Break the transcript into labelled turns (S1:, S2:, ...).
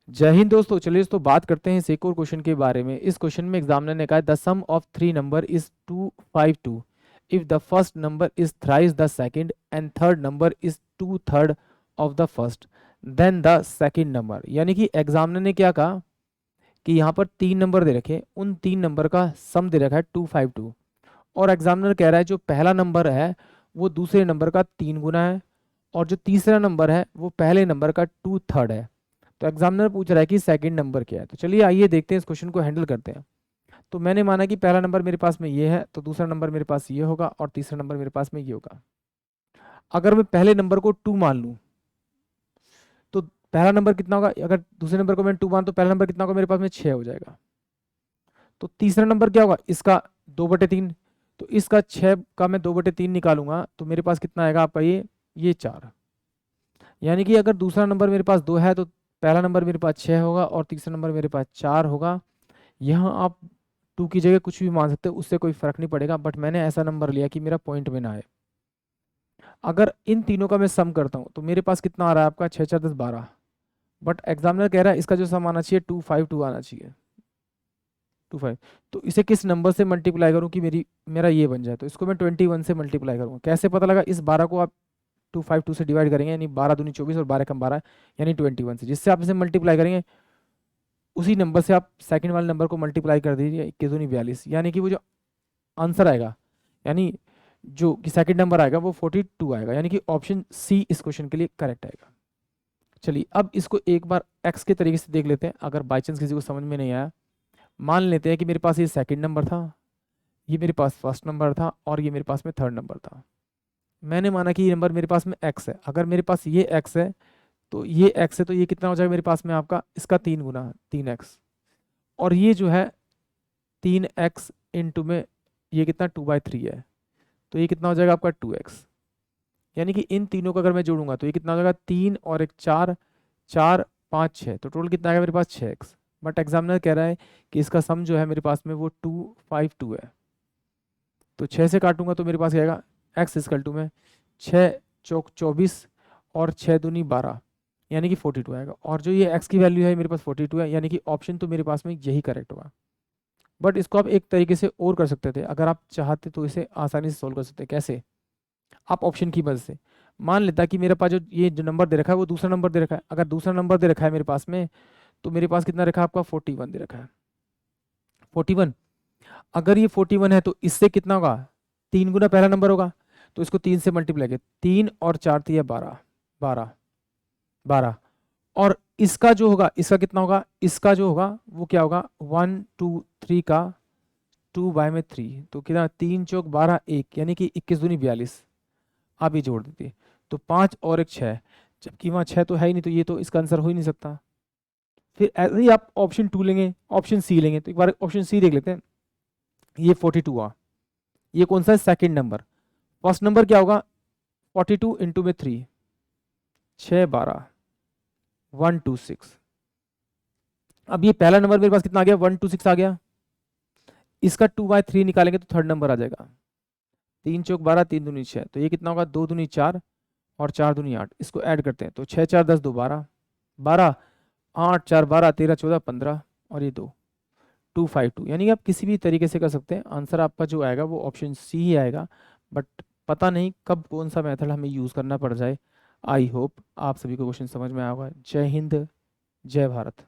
S1: जय हिंद दोस्तों। चलिए दोस्तों बात करते हैं इस एक और क्वेश्चन के बारे में। इस क्वेश्चन में एग्जामिनर ने कहा the sum of three number is 252 if the first number is thrice the second and third number is two third of the first then the second number. यानी कि एग्जामिनर ने क्या कहा कि यहाँ पर तीन नंबर दे रखे, उन तीन नंबर का सम दे रखा है 252, और एग्जामिनर कह रहा है जो पहला नंबर है वो दूसरे नंबर का तीन गुना है, और जो तीसरा नंबर है वो पहले नंबर का टू थर्ड है। तो एग्जामिनर पूछ रहा है कि सेकंड नंबर क्या है। तो चलिए आइए देखते हैं, इस क्वेश्चन को हैंडल करते हैं। तो मैंने माना कि पहला नंबर मेरे पास में ये है, तो दूसरा नंबर मेरे पास ये होगा, और तीसरा नंबर मेरे पास में ये होगा। अगर मैं पहले नंबर को टू मान लूँ तो पहला नंबर कितना होगा, अगर दूसरे नंबर को मैं टू मान तो पहला नंबर कितना होगा मेरे पास में 6 हो जाएगा। तो तीसरा नंबर क्या होगा, इसका 2/3। तो इसका 6 का मैं 2/3 निकालूंगा तो मेरे पास कितना आएगा आपका ये 4। यानी कि अगर दूसरा नंबर मेरे पास 2 है तो पहला नंबर मेरे पास 6 होगा और तीसरा नंबर मेरे पास 4 होगा। यहाँ आप टू की जगह कुछ भी मान सकते हो, उससे कोई फर्क नहीं पड़ेगा, बट मैंने ऐसा नंबर लिया कि मेरा पॉइंट में ना आए। अगर इन तीनों का मैं सम करता हूँ तो मेरे पास कितना आ रहा है आपका 6 4 10 12, बट एग्जामिनर कह रहा है इसका जो सम आना चाहिए 252 आना चाहिए, 25। तो इसे किस नंबर से मल्टीप्लाई करूँ कि मेरा ये बन जाए। तो इसको मैं 21 से मल्टीप्लाई करूँगा। कैसे पता लगा, इस 12 को आप 252 से डिवाइड करेंगे, यानी 12 दूनी 24 और 12 कम 12 यानी 21 से, जिससे आप इसे मल्टीप्लाई करेंगे उसी नंबर से आप सेकंड वाले नंबर को मल्टीप्लाई कर दीजिए, 21 दूनी 42, यानी कि वो जो आंसर आएगा, यानी जो कि सेकंड नंबर आएगा वो 42 आएगा, यानी कि ऑप्शन सी इस क्वेश्चन के लिए करेक्ट आएगा। चलिए अब इसको एक बार एक्स के तरीके से देख लेते हैं, अगर बाई चांस किसी को समझ में नहीं आया। मान लेते हैं कि मेरे पास ये सेकंड नंबर था, ये मेरे पास फर्स्ट नंबर था, और ये मेरे पास में थर्ड नंबर था। मैंने माना कि ये नंबर मेरे पास में एक्स है। अगर मेरे पास ये एक्स है तो ये एक्स है, तो ये कितना हो जाएगा मेरे पास में आपका, इसका 3 गुना 3x, और ये जो है 3x इंटू में ये कितना 2/3 है, तो ये कितना हो जाएगा आपका 2x। यानी कि इन तीनों को अगर मैं जोड़ूंगा तो ये कितना हो जाएगा, 3 और एक 4, 4 5 6, तो टोटल कितना आएगा मेरे पास 6x। बट एग्जामिनर कह रहा है कि इसका सम जो है मेरे पास में वो 252 है। तो 6 से काटूंगा तो मेरे पास क्या आएगा, एक्स इजकल टू में 6 चौक 24 और 6 दूनी 12, यानी कि 42 आएगा। और जो ये x की वैल्यू है मेरे पास 42 है, यानी कि ऑप्शन तो मेरे पास में यही करेक्ट होगा। बट इसको आप एक तरीके से और कर सकते थे, अगर आप चाहते तो इसे आसानी से सोल्व कर सकते। कैसे, आप ऑप्शन की मदद से मान लेता कि मेरे पास जो ये जो नंबर दे रखा है वो दूसरा नंबर दे रखा है। अगर दूसरा नंबर दे रखा है मेरे पास में तो मेरे पास कितना रखा है आपका 41 दे रखा है, 41। अगर ये 41 है तो इससे कितना होगा, 3 गुना पहला नंबर होगा, तो इसको 3 से मल्टीप्लाई किया, 3 और 4 तो ये 12, 12 12, और इसका जो होगा इसका कितना होगा, इसका जो होगा वो क्या होगा 1 2 3 का 2/3, तो कितना 3 चौक 12 1, यानी कि 21 दूनी 42। आप ये जोड़ देते, तो 5 और एक 6, जबकि वहाँ 6 तो है ही नहीं, तो ये तो इसका आंसर हो ही नहीं सकता। फिर ऐसे ही आप ऑप्शन 2 लेंगे, ऑप्शन सी लेंगे, तो एक बार ऑप्शन सी देख लेते हैं। ये 42 हुआ, ये कौन सा है, सेकंड नंबर। फर्स्ट नंबर क्या होगा, 42 इंटू में 3, 6 12 126। अब ये पहला नंबर मेरे पास कितना आ गया, 126 आ गया। इसका 2/3 निकालेंगे तो थर्ड नंबर आ जाएगा, 3 चौक 12 3 दूनी 6, तो ये कितना होगा 2 दूनी 4 और 4 दूनी 8। इसको ऐड करते हैं तो 6 4 10 2 12, 12 8 4 12 13 14 15, और ये 2 252। यानी कि आप किसी भी तरीके से कर सकते हैं, आंसर आपका जो आएगा वो ऑप्शन सी ही आएगा। बट पता नहीं कब कौन सा मेथड हमें यूज़ करना पड़ जाए। आई होप आप सभी को क्वेश्चन समझ में आया होगा। जय हिंद, जय भारत।